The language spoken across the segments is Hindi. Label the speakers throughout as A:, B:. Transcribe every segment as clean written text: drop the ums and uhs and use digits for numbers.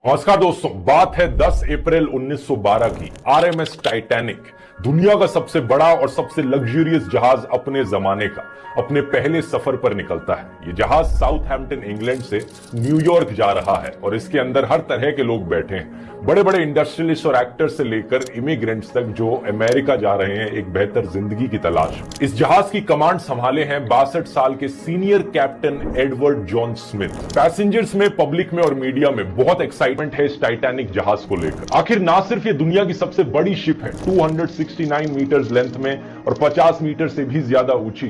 A: नमस्कार दोस्तों, बात है 10 अप्रैल 1912 की। आरएमएस टाइटैनिक, दुनिया का सबसे बड़ा और सबसे लग्जरियस जहाज अपने जमाने का, अपने पहले सफर पर निकलता है। ये जहाज साउथहैम्पटन इंग्लैंड से न्यूयॉर्क जा रहा है और इसके अंदर हर तरह के लोग बैठे हैं, बड़े बड़े इंडस्ट्रियलिस्ट और एक्टर्स से लेकर इमिग्रेंट्स तक जो अमेरिका जा रहे हैं एक बेहतर जिंदगी की तलाश। इस जहाज की कमांड संभाले हैं 62 साल के senior captain Edward John Smith. Passengers में, पब्लिक में और मीडिया में बहुत एक्साइटमेंट है इस टाइटैनिक जहाज को लेकर। आखिर ना सिर्फ ये दुनिया की सबसे बड़ी शिप है 269 मीटर्स लेंथ में और 50 मीटर से भी ज्यादा ऊंची,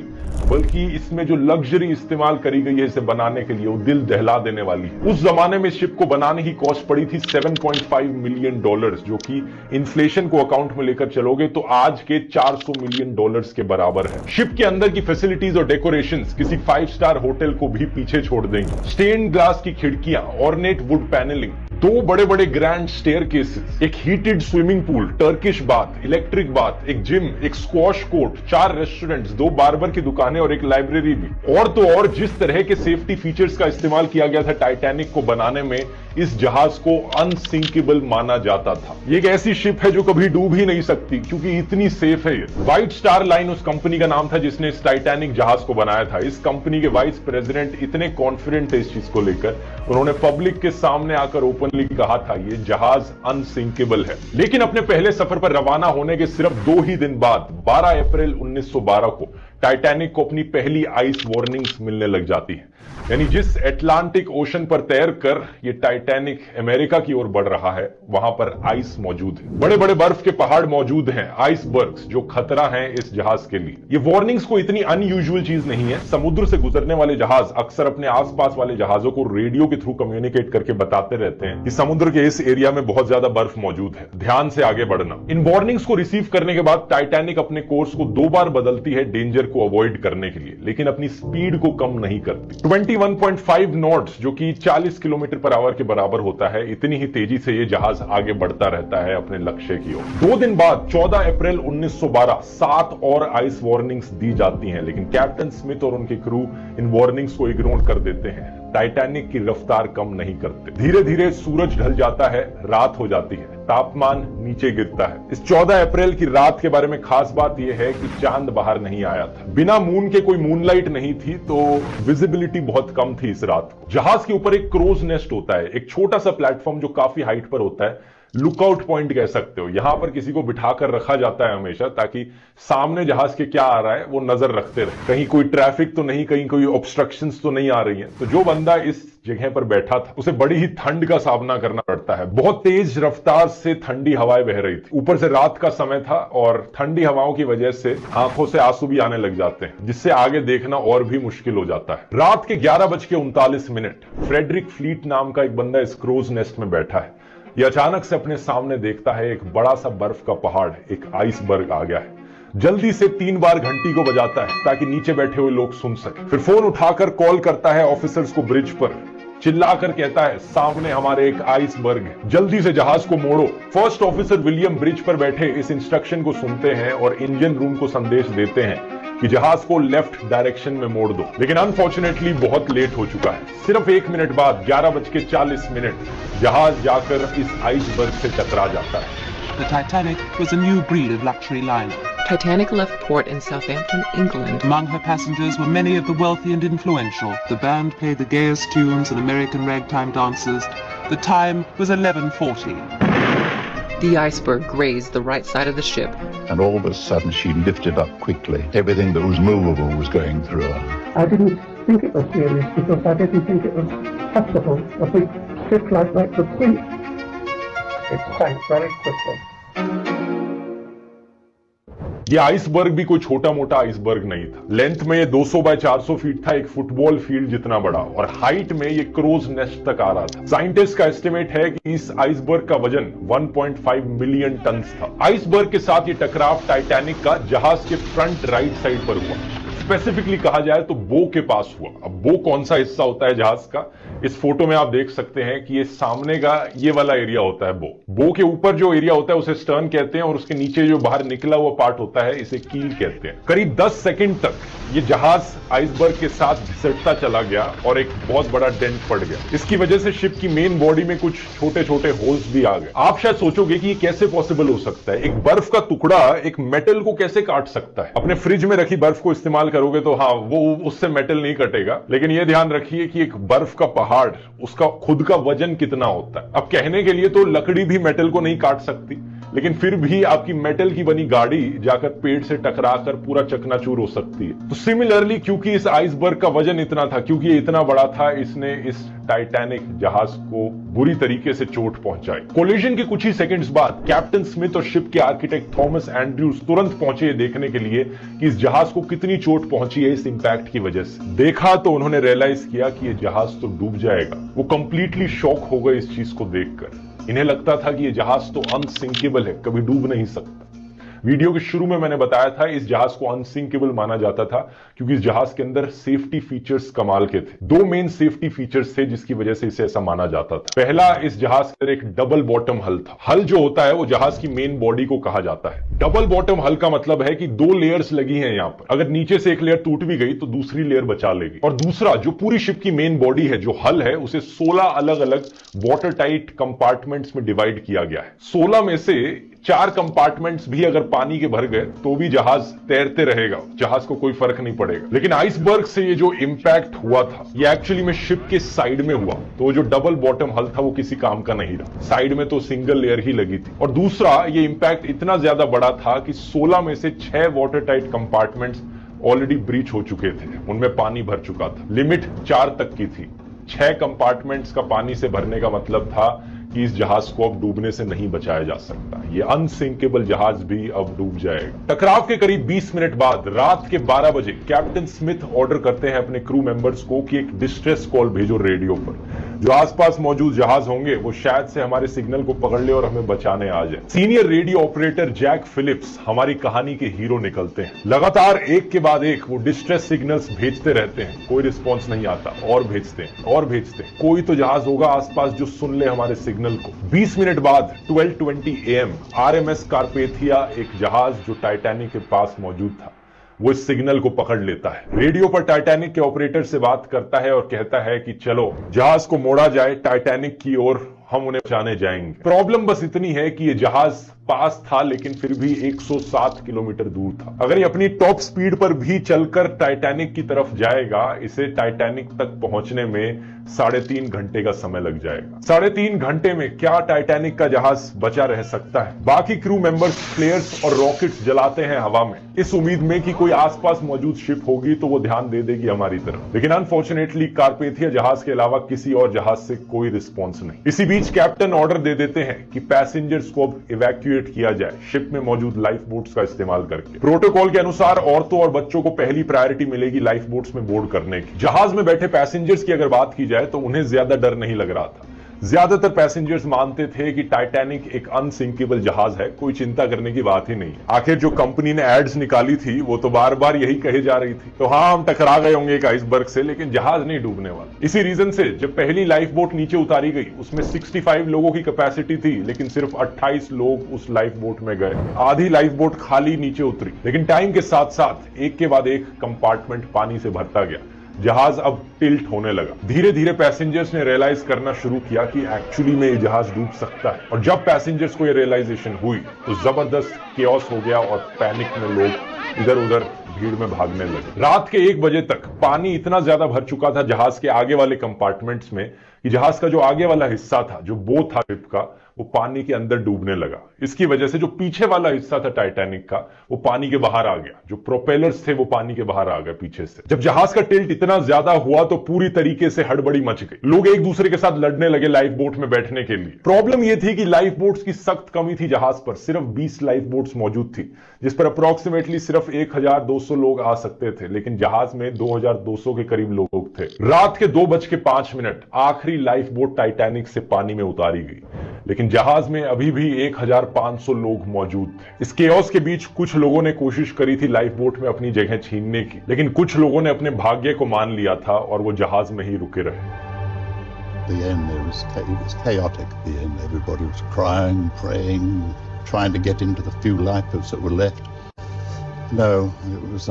A: बल्कि इसमें जो लग्जरी इस्तेमाल करी गई है इसे बनाने के लिए वो दिल दहला देने वाली है। उस जमाने में शिप को बनाने की कॉस्ट पड़ी थी $7.5 मिलियन, जो कि इन्फ्लेशन को अकाउंट में लेकर चलोगे तो आज के $400 मिलियन के बराबर है। शिप के अंदर की फैसिलिटीज और डेकोरेशंस किसी 5 स्टार होटल को भी पीछे छोड़ देंगे। स्टेन ग्लास की खिड़कियां, ऑर्नेट वुड पैनलिंग, 2 बड़े बड़े ग्रैंड स्टेयरकेसेस, एक heated swimming pool, Turkish bath, electric bath, एक जिम, एक स्क्वॉश कोर्ट, 4 रेस्टोरेंट्स, 2 बार्बर की दुकानें और एक लाइब्रेरी भी। और तो और जिस तरह के सेफ्टी फीचर्स का इस्तेमाल किया गया था टाइटैनिक को बनाने में, इस जहाज को अनसिंकेबल माना जाता था। ये एक ऐसी शिप है जो कभी डूब ही नहीं सकती क्योंकि इतनी सेफ है ये। व्हाइट स्टार लाइन उस कंपनी का नाम था जिसने इस टाइटैनिक जहाज को बनाया था। इस कंपनी के वाइस प्रेसिडेंट इतने कॉन्फिडेंट थे इस चीज को लेकर, उन्होंने पब्लिक के सामने आकर ओपनली कहा था ये जहाज अनसिंकेबल है। लेकिन अपने पहले सफर पर रवाना होने के सिर्फ 2 ही दिन बाद 12 अप्रैल 1912 को टाइटैनिक को अपनी पहली आइस वार्निंग्स मिलने लग जाती है। यानी जिस अटलांटिक ओशन पर तैर कर ये टाइटैनिक अमेरिका की ओर बढ़ रहा है वहां पर आइस मौजूद है, बड़े बड़े बर्फ के पहाड़ मौजूद हैं, आइसबर्ग्स, जो खतरा है इस जहाज के लिए। ये वार्निंग्स को इतनी अनयूजुअल चीज नहीं है। समुद्र से गुजरने वाले जहाज अक्सर अपने आसपास वाले जहाजों को रेडियो के थ्रू कम्युनिकेट करके बताते रहते हैं कि समुद्र के इस एरिया में बहुत ज्यादा बर्फ मौजूद है, ध्यान से आगे बढ़ना। इन वार्निंग्स को रिसीव करने के बाद टाइटैनिक अपने कोर्स को 2 बार बदलती है डेंजर को अवॉइड करने के लिए, लेकिन अपनी स्पीड को कम नहीं करती। 21.5 नॉट्स, जो कि 40 किलोमीटर पर आवर के बराबर होता है, इतनी ही तेजी से ये जहाज आगे बढ़ता रहता है अपने लक्ष्य की ओर। 2 दिन बाद 14 अप्रैल 1912 7 और आइस वार्निंग्स दी जाती हैं, लेकिन कैप्टन स्मिथ और उनके क्रू इन वार्निंग्स को इग्नोर कर देते हैं। टाइटैनिक की रफ्तार कम नहीं करते। धीरे धीरे सूरज ढल जाता है, रात हो जाती है, तापमान नीचे गिरता है। इस 14 अप्रैल की रात के बारे में खास बात यह है कि चांद बाहर नहीं आया था। बिना मून के, कोई मूनलाइट नहीं थी, तो विजिबिलिटी बहुत कम थी इस रात को। जहाज के ऊपर एक क्रोज नेस्ट होता है, एक छोटा सा प्लेटफॉर्म जो काफी हाइट पर होता है, लुकआउट पॉइंट कह सकते हो। यहां पर किसी को बिठाकर रखा जाता है हमेशा, ताकि सामने जहाज के क्या आ रहा है वो नजर रखते रहे, कहीं कोई ट्रैफिक तो नहीं, कहीं कोई ऑब्स्ट्रक्शंस तो नहीं आ रही हैं। तो जो बंदा इस जगह पर बैठा था उसे बड़ी ही ठंड का सामना करना पड़ता है। बहुत तेज रफ्तार से ठंडी हवाएं बह रही थी, ऊपर से रात का समय था और ठंडी हवाओं की वजह से आंखों से आंसू भी आने लग जाते हैं, जिससे आगे देखना और भी मुश्किल हो जाता है। रात के 11:39 फ्रेडरिक फ्लीट नाम का एक बंदा इस क्रोज नेस्ट में बैठा है। ये अचानक से अपने सामने देखता है एक बड़ा सा बर्फ का पहाड़, एक आइसबर्ग आ गया है। जल्दी से 3 बार घंटी को बजाता है ताकि नीचे बैठे हुए लोग सुन सके। फिर फोन उठाकर कॉल करता है ऑफिसर्स को ब्रिज पर, चिल्लाकर कहता है सामने हमारे एक आइसबर्ग है, जल्दी से जहाज को मोड़ो। फर्स्ट ऑफिसर विलियम ब्रिज पर बैठे इस इंस्ट्रक्शन को सुनते हैं और इंजन रूम को संदेश देते हैं कि जहाज को लेफ्ट डायरेक्शन में मोड़ दो। लेकिन अनफॉर्चुनेटली बहुत लेट हो चुका है। सिर्फ 1 मिनट बाद 11:40 जहाज जाकर इस आइसबर्ग से टकरा जाता है।
B: The Titanic was a new breed of luxury liner.
C: Titanic left port in Southampton, England.
B: Among her passengers were many of the wealthy and influential. The band played the gayest tunes and American ragtime dances. The time was 11:40.
C: The iceberg grazed the right side of the ship.
D: And all of a sudden she lifted up quickly. Everything that was movable was going through her.
E: I didn't think it was serious because I didn't think it was possible. A big ship like that could sink. It sank very quickly.
A: ये आइसबर्ग भी कोई छोटा मोटा आइसबर्ग नहीं था। लेंथ में ये 200 बाय 400 फीट था, एक फुटबॉल फील्ड जितना बड़ा, और हाइट में ये क्रोज नेस्ट तक आ रहा था। साइंटिस्ट का एस्टिमेट है कि इस आइसबर्ग का वजन 1.5 मिलियन टन था। आइसबर्ग के साथ ये टकराव टाइटैनिक का जहाज के फ्रंट राइट साइड पर हुआ। स्पेसिफिकली कहा जाए तो बो के पास हुआ। अब बो कौन सा हिस्सा होता है जहाज का, इस फोटो में आप देख सकते हैं कि ये सामने का ये वाला एरिया होता है बो के ऊपर जो एरिया होता है उसे स्टर्न कहते हैं, और उसके नीचे जो बाहर निकला हुआ पार्ट होता है इसे कील कहते हैं। करीब 10 सेकंड तक ये जहाज आइसबर्ग के साथ घिसटता चला गया और एक बहुत बड़ा डेंट पड़ गया। इसकी वजह से शिप की मेन बॉडी में कुछ छोटे छोटे होल्स भी आ गए। आप शायद सोचोगे कि ये कैसे पॉसिबल हो सकता है, एक बर्फ का टुकड़ा एक मेटल को कैसे काट सकता है। अपने फ्रिज में रखी बर्फ को इस्तेमाल करोगे तो हाँ, वो उससे मेटल नहीं कटेगा, लेकिन ये ध्यान रखिए कि एक बर्फ का पहाड़, उसका खुद का वजन कितना होता है। अब कहने के लिए तो लकड़ी भी मेटल को नहीं काट सकती, लेकिन फिर भी आपकी मेटल की बनी गाड़ी जाकर पेड़ से टकराकर पूरा चकनाचूर हो सकती है। तो सिमिलरली क्योंकि इस आइसबर्ग का वजन इतना था, क्योंकि ये इतना बड़ा था, इसने इस टाइटैनिक जहाज को बुरी तरीके से चोट पहुंचाई। कोलिजन के कुछ ही सेकंड्स बाद कैप्टन स्मिथ और शिप के आर्किटेक्ट थॉमस एंड्रयूज तुरंत पहुंचे देखने के लिए कि इस जहाज को कितनी चोट पहुंची है इस इंपैक्ट की वजह से। देखा तो उन्होंने रियलाइज किया कि ये जहाज तो डूब जाएगा। वो कंप्लीटली शॉक हो गए इस चीज को देखकर। इन्हें लगता था कि यह जहाज तो अनसिंकेबल है, कभी डूब नहीं सकता। वीडियो के शुरू में मैंने बताया था इस जहाज को अनसिंकेबल माना जाता था क्योंकि इस जहाज के अंदर सेफ्टी फीचर्स कमाल के थे। दो मेन सेफ्टी फीचर्स थे जिसकी वजह से इसे ऐसा माना जाता था। पहला, इस जहाज के अंदर एक डबल बॉटम हल था। हल जो होता है वो जहाज की मेन बॉडी को कहा जाता है। डबल बॉटम हल का मतलब है कि दो लेयर्स लगी हैं यहां पर। अगर नीचे से एक लेयर टूट भी गई तो दूसरी लेयर बचा लेगी। और दूसरा, जो पूरी शिप की मेन बॉडी है, जो हल है, उसे 16 अलग अलग वाटर टाइट कंपार्टमेंट्स में डिवाइड किया गया है। 16 में से 4 कंपार्टमेंट्स भी अगर पानी के भर गए तो भी जहाज तैरते रहेगा, जहाज को कोई फर्क नहीं पड़ेगा। लेकिन आइसबर्ग से ये जो इंपैक्ट हुआ था ये एक्चुअली में शिप के साइड में हुआ, तो जो डबल बॉटम हल था वो किसी काम का नहीं रहा। साइड में तो सिंगल लेयर ही लगी थी। और दूसरा, ये इंपैक्ट इतना ज्यादा बड़ा था कि 16 में से 6 water tight compartments already breach हो चुके थे, उनमें पानी भर चुका था। लिमिट 4 तक की थी। 6 कंपार्टमेंट्स का पानी से भरने का मतलब था कि इस जहाज को अब डूबने से नहीं बचाया जा सकता। ये अनसिंकेबल जहाज भी अब डूब जाएगा। टकराव के करीब 20 मिनट बाद रात के 12 बजे कैप्टन स्मिथ ऑर्डर करते हैं अपने क्रू मेंबर्स को कि एक डिस्ट्रेस कॉल भेजो रेडियो पर। जो आसपास मौजूद जहाज होंगे वो शायद से हमारे सिग्नल को पकड़ ले और हमें बचाने आ जाए। Senior radio operator Jack Phillips हमारी कहानी के हीरो निकलते हैं। लगातार एक के बाद एक वो डिस्ट्रेस सिग्नल्स भेजते रहते हैं, कोई रिस्पॉन्स नहीं आता, और भेजते हैं और भेजते हैं। कोई तो जहाज होगा आसपास जो सुन ले हमारे सिग्नल को। 20 मिनट बाद 12:20 AM RMS कारपेथिया, एक जहाज जो टाइटैनिक के पास मौजूद था, वो इस सिग्नल को पकड़ लेता है। रेडियो पर टाइटैनिक के ऑपरेटर से बात करता है और कहता है कि चलो जहाज को मोड़ा जाए टाइटैनिक की ओर, हम उन्हें बचाने जाएंगे। प्रॉब्लम बस इतनी है कि ये जहाज पास था लेकिन फिर भी 107 किलोमीटर दूर था। अगर ये अपनी टॉप स्पीड पर भी चलकर टाइटैनिक की तरफ जाएगा, इसे टाइटैनिक तक पहुंचने में 3.5 घंटे का समय लग जाएगा। 3.5 घंटे में क्या टाइटैनिक का जहाज बचा रह सकता है? बाकी क्रू मेंबर्स फ्लेयर्स और रॉकेट्स जलाते हैं हवा में, इस उम्मीद में कि कोई आसपास मौजूद शिप होगी तो वो ध्यान दे देगी हमारी तरफ। लेकिन अनफॉर्चुनेटली कारपेथिया जहाज के अलावा किसी और जहाज से कोई रिस्पॉन्स नहीं। इसी बीच कैप्टन ऑर्डर दे देते हैं कि पैसेंजर्स को अब इवैक्यूएट किया जाए शिप में मौजूद लाइफ बोट्स का इस्तेमाल करके। प्रोटोकॉल के अनुसार औरतों और बच्चों को पहली प्रायोरिटी मिलेगी लाइफ बोट्स में बोर्ड करने की। जहाज में बैठे पैसेंजर्स की अगर बात की जाए तो उन्हें ज्यादा डर नहीं लग रहा था। ज्यादातर पैसेंजर्स मानते थे कि टाइटैनिक एक अनसिंकेबल जहाज है, कोई चिंता करने की बात ही नहीं है। आखिर जो कंपनी ने एड्स निकाली थी वो तो बार बार यही कहे जा रही थी। तो हाँ, हम टकरा गए होंगे एक आइसबर्ग से, लेकिन जहाज नहीं डूबने वाला। इसी रीजन से जब पहली लाइफ बोट नीचे उतारी गई उसमें 65 लोगों की कैपेसिटी थी, लेकिन सिर्फ 28 लोग उस लाइफ बोट में गए। आधी लाइफ बोट खाली नीचे उतरी। लेकिन टाइम के साथ साथ एक के बाद एक कंपार्टमेंट पानी से भरता गया। जहाज अब टिल्ट होने लगा। धीरे धीरे पैसेंजर्स ने रियलाइज करना शुरू किया कि एक्चुअली में ये जहाज डूब सकता है। और जब पैसेंजर्स को ये रियलाइजेशन हुई तो जबरदस्त केओस हो गया और पैनिक में लोग इधर उधर भीड़ में भागने लगे। रात के 1 बजे तक पानी इतना ज्यादा भर चुका था जहाज के आगे वाले कंपार्टमेंट्स में कि जहाज का जो आगे वाला हिस्सा था, जो बो था शिप का, वो पानी के अंदर डूबने लगा। इसकी वजह से जो पीछे वाला हिस्सा था टाइटैनिक का, वो पानी के बाहर आ गया। जो प्रोपेलर्स थे वो पानी के बाहर आ गए पीछे से। जब जहाज का टिल्ट इतना ज्यादा हुआ तो पूरी तरीके से हड़बड़ी मच गई। लोग एक दूसरे के साथ लड़ने लगे लाइफ बोट में बैठने के लिए। प्रॉब्लम यह थी कि लाइफ बोट्स की सख्त कमी थी जहाज पर। सिर्फ 20 लाइफ बोट्स मौजूद थी जिस पर अप्रोक्सीमेटली सिर्फ 1200 लोग आ सकते थे, लेकिन जहाज में 2200 के करीब लोग थे। रात के 2:05 आखिरी लाइफ बोट टाइटैनिक से पानी में उतारी गई। लेकिन जहाज में अभी भी 1500 लोग मौजूद थे। इस केओस के बीच कुछ लोगों ने कोशिश करी थी लाइफ बोट में अपनी जगह छीनने की, लेकिन कुछ लोगों ने अपने भाग्य को मान लिया था और वो जहाज में ही रुके रहे।
D: The end, it was chaotic at the end. Everybody was crying, praying, trying to get into the few lifeboats that were left. No, it was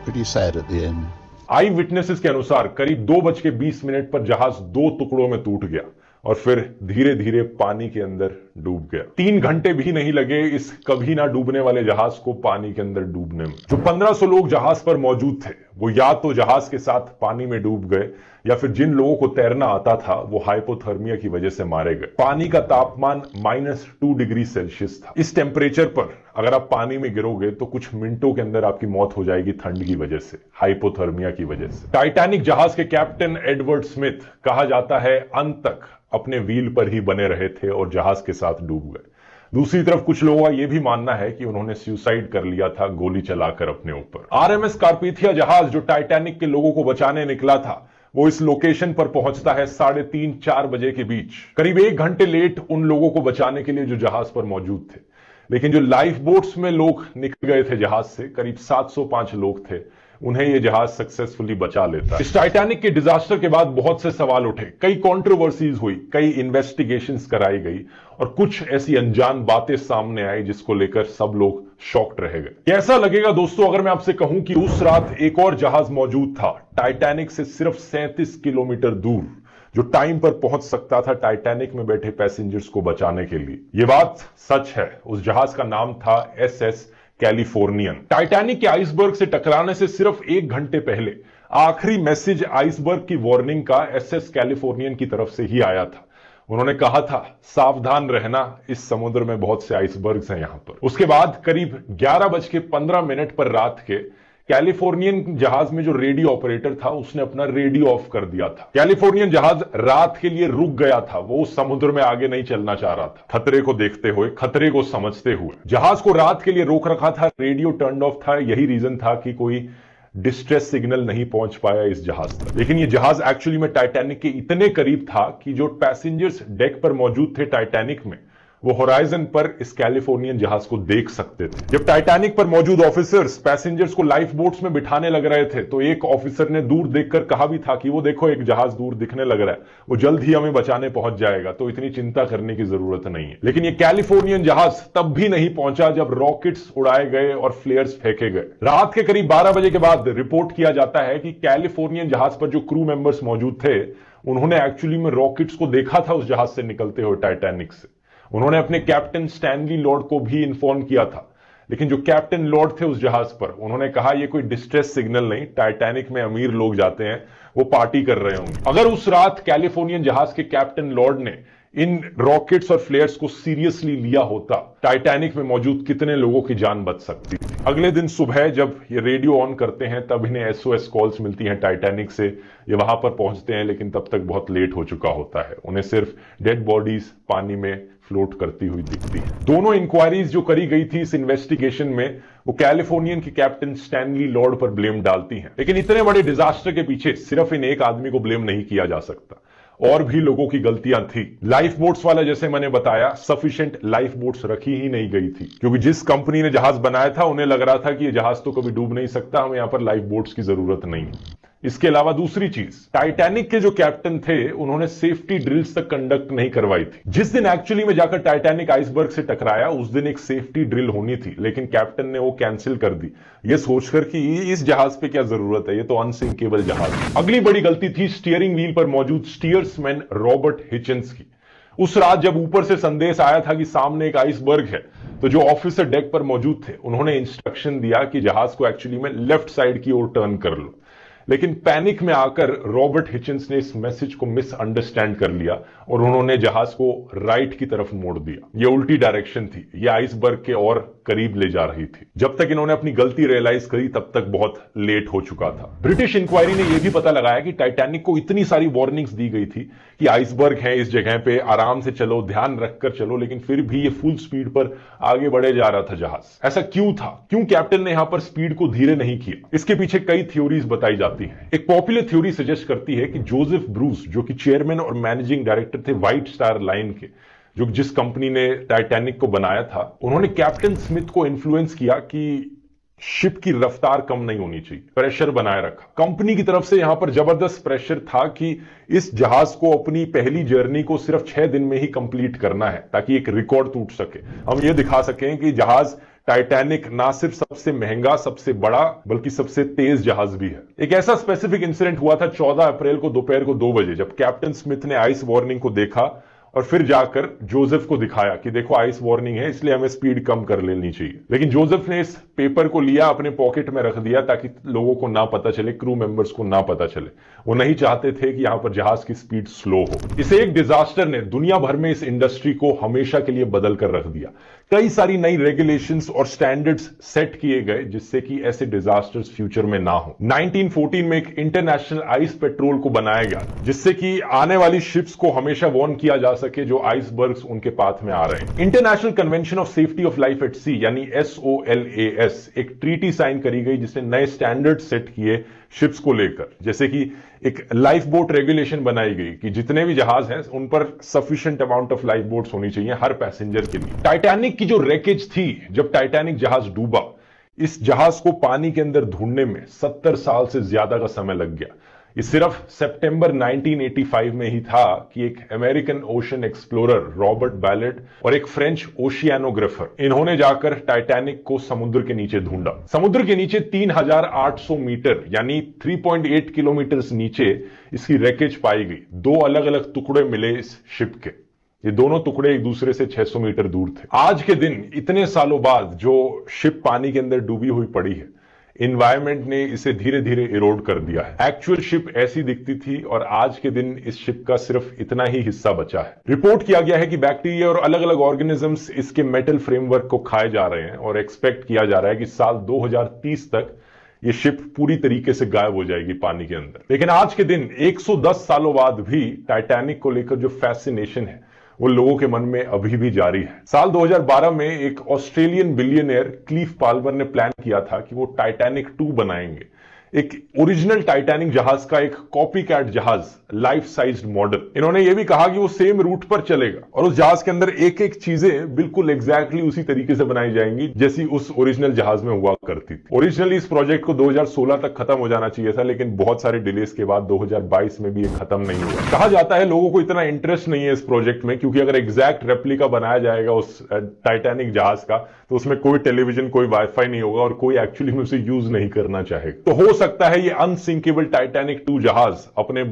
D: pretty sad at the end.
A: I witnesses के अनुसार करीब 2:20 पर जहाज 2 टुकड़ों में टूट गया और फिर धीरे धीरे पानी के अंदर डूब गया। 3 घंटे भी नहीं लगे इस कभी ना डूबने वाले जहाज को पानी के अंदर डूबने में। जो 1500 लोग जहाज पर मौजूद थे वो या तो जहाज के साथ पानी में डूब गए या फिर जिन लोगों को तैरना आता था वो हाइपोथर्मिया की वजह से मारे गए। पानी का तापमान -2 डिग्री सेल्सियस था। इस टेम्परेचर पर अगर आप पानी में गिरोगे तो कुछ मिनटों के अंदर आपकी मौत हो जाएगी ठंड की वजह से, हाइपोथर्मिया की वजह से। टाइटैनिक जहाज के कैप्टन एडवर्ड स्मिथ कहा जाता है अंत तक अपने व्हील पर ही बने रहे थे और जहाज के साथ डूब गए। दूसरी तरफ कुछ लोगों का यह भी मानना है कि उन्होंने सुसाइड कर लिया था गोली चलाकर अपने ऊपर। आरएमएस कार्पेथिया जहाज जो टाइटैनिक के लोगों को बचाने निकला था वो इस लोकेशन पर पहुंचता है 3:30-4 बजे के बीच। करीब 1 घंटे लेट उन लोगों को बचाने के लिए जो जहाज पर मौजूद थे, लेकिन जो लाइफ बोट्स में लोग निकल गए थे जहाज से, करीब 705 लोग थे, उन्हें यह जहाज सक्सेसफुली बचा लेता। इस टाइटैनिक के डिजास्टर के बाद बहुत से सवाल उठे, कई कंट्रोवर्सीज हुई, कई इन्वेस्टिगेशंस कराई गई और कुछ ऐसी अनजान बातें सामने आई जिसको लेकर सब लोग शॉक्ड रह गए। कैसा लगेगा दोस्तों अगर मैं आपसे कहूं कि उस रात एक और जहाज मौजूद था टाइटैनिक से सिर्फ 37 किलोमीटर दूर, जो टाइम पर पहुंच सकता था टाइटैनिक में बैठे पैसेंजर्स को बचाने के लिए। यह बात सच है। उस जहाज का नाम था SS कैलिफोर्नियन। टाइटैनिक के आइसबर्ग से टकराने से सिर्फ 1 घंटे पहले आखिरी मैसेज आइसबर्ग की वार्निंग का SS कैलिफोर्नियन की तरफ से ही आया था। उन्होंने कहा था सावधान रहना, इस समुद्र में बहुत से आइसबर्ग्स हैं यहां पर। उसके बाद करीब 11:15 पर रात के कैलिफोर्नियन जहाज में जो रेडियो ऑपरेटर था उसने अपना रेडियो ऑफ कर दिया था। कैलिफोर्नियन जहाज रात के लिए रुक गया था, वो उस समुद्र में आगे नहीं चलना चाह रहा था। खतरे को देखते हुए, खतरे को समझते हुए जहाज को रात के लिए रोक रखा था, रेडियो टर्न ऑफ था। यही रीजन था कि कोई डिस्ट्रेस सिग्नल नहीं पहुंच पाया इस जहाज तक। लेकिन यह जहाज एक्चुअली में टाइटैनिक के इतने करीब था कि जो पैसेंजर्स डेक पर मौजूद थे टाइटैनिक में, वो होराइजन पर इस कैलिफोर्नियन जहाज को देख सकते थे। जब टाइटैनिक पर मौजूद ऑफिसर्स पैसेंजर्स को लाइफ बोट्स में बिठाने लग रहे थे तो एक ऑफिसर ने दूर देखकर कहा भी था कि वो देखो एक जहाज दूर दिखने लग रहा है, वो जल्द ही हमें बचाने पहुंच जाएगा, तो इतनी चिंता करने की जरूरत नहीं है। लेकिन ये कैलिफोर्नियन जहाज तब भी नहीं पहुंचा जब रॉकेट्स उड़ाए गए और फ्लेयर्स फेंके गए। रात के करीब 12 बजे के बाद रिपोर्ट किया जाता है कि कैलिफोर्नियन जहाज पर जो क्रू मेंबर्स मौजूद थे उन्होंने एक्चुअली में रॉकेट्स को देखा था उस जहाज से निकलते हुए टाइटैनिक से। उन्होंने अपने कैप्टन स्टैनली लॉर्ड को भी इन्फॉर्म किया था, लेकिन जो कैप्टन लॉर्ड थे उस जहाज पर, उन्होंने कहा ये कोई डिस्ट्रेस सिग्नल नहीं, टाइटैनिक में अमीर लोग जाते हैं, वो पार्टी कर रहे होंगे। अगर उस रात कैलिफोर्नियन जहाज के कैप्टन लॉर्ड ने इन रॉकेट्स और फ्लेयर्स को सीरियसली लिया होता, टाइटैनिक में मौजूद कितने लोगों की जान बच सकती थी। अगले दिन सुबह जब ये रेडियो ऑन करते हैं तब इन्हें SOS कॉल्स मिलती हैं टाइटैनिक से। ये वहां पर पहुंचते हैं लेकिन तब तक बहुत लेट हो चुका होता है। उन्हें सिर्फ डेड बॉडीज पानी में फ्लोट करती हुई दिखती है। दोनों इंक्वायरीज जो करी गई थी इस इन्वेस्टिगेशन में, वो कैलिफोर्नियन के कैप्टन स्टैनली लॉर्ड पर ब्लेम डालती हैं। लेकिन इतने बड़े डिजास्टर के पीछे सिर्फ इन एक आदमी को ब्लेम नहीं किया जा सकता, और भी लोगों की गलतियां थी। लाइफ बोट्स वाला, जैसे मैंने बताया, सफिशिएंट लाइफ बोट्स रखी ही नहीं गई थी, क्योंकि जिस कंपनी ने जहाज बनाया था उन्हें लग रहा था कि यह जहाज तो कभी डूब नहीं सकता, हमें यहां पर लाइफ बोट्स की जरूरत नहीं है। इसके अलावा दूसरी चीज, टाइटैनिक के जो कैप्टन थे उन्होंने सेफ्टी ड्रिल्स तक कंडक्ट नहीं करवाई थी। जिस दिन एक्चुअली में जाकर टाइटैनिक आइसबर्ग से टकराया उस दिन एक सेफ्टी ड्रिल होनी थी, लेकिन कैप्टन ने वो कैंसिल कर दी, ये सोचकर कि इस जहाज पे क्या जरूरत है, ये तो अनसिंकेबल जहाज है। अगली बड़ी गलती थी स्टीयरिंग व्हील पर मौजूद स्टीयर्समैन रॉबर्ट हिचिंस की। उस रात जब ऊपर से संदेश आया था कि सामने एक आइसबर्ग है, तो जो ऑफिसर डेक पर मौजूद थे उन्होंने इंस्ट्रक्शन दिया कि जहाज को एक्चुअली में लेफ्ट साइड की ओर टर्न कर लो। लेकिन पैनिक में आकर रॉबर्ट हिचिंस ने इस मैसेज को मिसअंडरस्टैंड कर लिया और उन्होंने जहाज को राइट की तरफ मोड़ दिया। यह उल्टी डायरेक्शन थी, यह आइसबर्ग के और करीब ले जा रही थी। जब तक इन्होंने अपनी गलती रियलाइज करी तब तक बहुत लेट हो चुका था। ब्रिटिश इंक्वायरी ने यह भी पता लगाया कि टाइटैनिक को इतनी सारी वार्निंग्स दी गई थी कि आइसबर्ग है इस जगह पे, आराम से चलो, ध्यान रखकर चलो, लेकिन फिर भी ये फुल स्पीड पर आगे बढ़े जा रहा था जहाज। ऐसा क्यों था? क्यों कैप्टन ने यहां पर स्पीड को धीरे नहीं किया? इसके पीछे कई थ्योरीज बताई जाती हैं। एक पॉपुलर थ्योरी सजेस्ट करती है कि जोसेफ ब्रूस, जो कि चेयरमैन और मैनेजिंग डायरेक्टर थे व्हाइट स्टार लाइन के, जो जिस कंपनी ने टाइटैनिक को बनाया था, उन्होंने कैप्टन स्मिथ को इन्फ्लुएंस किया कि शिप की रफ्तार कम नहीं होनी चाहिए, प्रेशर बनाए रखा। कंपनी की तरफ से यहां पर जबरदस्त प्रेशर था कि इस जहाज को अपनी पहली जर्नी को सिर्फ 6 दिन में ही कंप्लीट करना है, ताकि एक रिकॉर्ड टूट सके। हम ये दिखा सकें कि जहाज टाइटैनिक ना सिर्फ सबसे महंगा, सबसे बड़ा, बल्कि सबसे तेज जहाज भी है। एक ऐसा स्पेसिफिक इंसिडेंट हुआ था 14 अप्रैल को दोपहर को 2 बजे, जब कैप्टन स्मिथ ने आइस वार्निंग को देखा और फिर जाकर जोसेफ को दिखाया कि देखो आइस वार्निंग है, इसलिए हमें स्पीड कम कर लेनी चाहिए। लेकिन जोसेफ ने इस पेपर को लिया, अपने पॉकेट में रख दिया, ताकि लोगों को ना पता चले, क्रू मेंबर्स को ना पता चले। वो नहीं चाहते थे कि यहां पर जहाज की स्पीड स्लो हो। इसे एक डिजास्टर ने दुनिया भर में इस इंडस्ट्री को हमेशा के लिए बदल कर रख दिया। कई सारी नई रेगुलेशंस और स्टैंडर्ड्स सेट किए गए जिससे कि ऐसे डिजास्टर्स फ्यूचर में ना हो। 1914 में एक इंटरनेशनल आइस पेट्रोल को बनाया गया, जिससे कि आने वाली शिप्स को हमेशा वार्न किया जा सके जो आइसबर्ग्स उनके पाथ में आ रहे हैं। International convention of safety of life at sea यानी SOLAS एक ट्रीटी साइन करी गई, जिसने नए स्टैंडर्ड सेट किए शिप्स को लेकर। जैसे कि एक लाइफ बोट रेगुलेशन बनाई गई कि जितने भी जहाज हैं उन पर sufficient amount of life boats होनी चाहिए हर पैसेंजर के लिए। टाइटैनिक की जो रैकेज थी, जब टाइटैनिक जहाज डूबा, इस जहाज को पानी के अंदर ढूंढने में 70 साल से ज्यादा का समय लग गया। ये सिर्फ सितंबर 1985 में ही था कि एक American ocean explorer Robert ballot और एक फ्रेंच ओशियानोग्राफर, इन्होंने जाकर टाइटैनिक को समुद्र के नीचे ढूंढा। समुद्र के नीचे 3800 मीटर यानी 3.8 किलोमीटर नीचे इसकी रैकेज पाई गई। 2 अलग अलग टुकड़े मिले इस शिप के। ये दोनों टुकड़े एक दूसरे से 600 मीटर दूर थे। आज के दिन, इतने सालों बाद, जो शिप पानी के अंदर डूबी हुई पड़ी है, इन्वायरमेंट ने इसे धीरे धीरे इरोड कर दिया है। एक्चुअल शिप ऐसी दिखती थी और आज के दिन इस शिप का सिर्फ इतना ही हिस्सा बचा है। रिपोर्ट किया गया है कि बैक्टीरिया और अलग अलग ऑर्गेनिजम्स इसके मेटल फ्रेमवर्क को खाए जा रहे हैं और एक्सपेक्ट किया जा रहा है कि साल 2030 तक ये शिप पूरी तरीके से गायब हो जाएगी पानी के अंदर। लेकिन आज के दिन 110 सालों बाद भी टाइटैनिक को लेकर जो फैसिनेशन है वो लोगों के मन में अभी भी जारी है। साल 2012 में एक ऑस्ट्रेलियन बिलियनियर क्लीफ पाल्मर ने प्लान किया था कि वो टाइटैनिक 2 बनाएंगे। एक ओरिजिनल टाइटैनिक जहाज का एक कॉपी कैट जहाज, लाइफ साइज्ड मॉडल। इन्होंने ये भी कहा कि वो सेम रूट पर चलेगा और उस जहाज के अंदर एक एक चीजें बिल्कुल एग्जैक्टली उसी तरीके से बनाई जाएंगी जैसी उस ओरिजिनल जहाज में हुआ करती थी। ओरिजिनली इस प्रोजेक्ट को 2016 तक खत्म हो जाना चाहिए था, लेकिन बहुत सारे डिलेस के बाद 2022 में भी ये खत्म नहीं हुआ। कहा जाता है लोगों को इतना इंटरेस्ट नहीं है इस प्रोजेक्ट में, क्योंकि अगर एग्जैक्ट रेप्लिका बनाया जाएगा उस टाइटैनिक जहाज का, तो उसमें कोई टेलीविजन, कोई वाईफाई नहीं होगा और कोई एक्चुअली में उसे यूज नहीं करना चाहेगा। तो हो सकता है ये अनसिंकेबल टाइटैनिक 2 जहाज अपने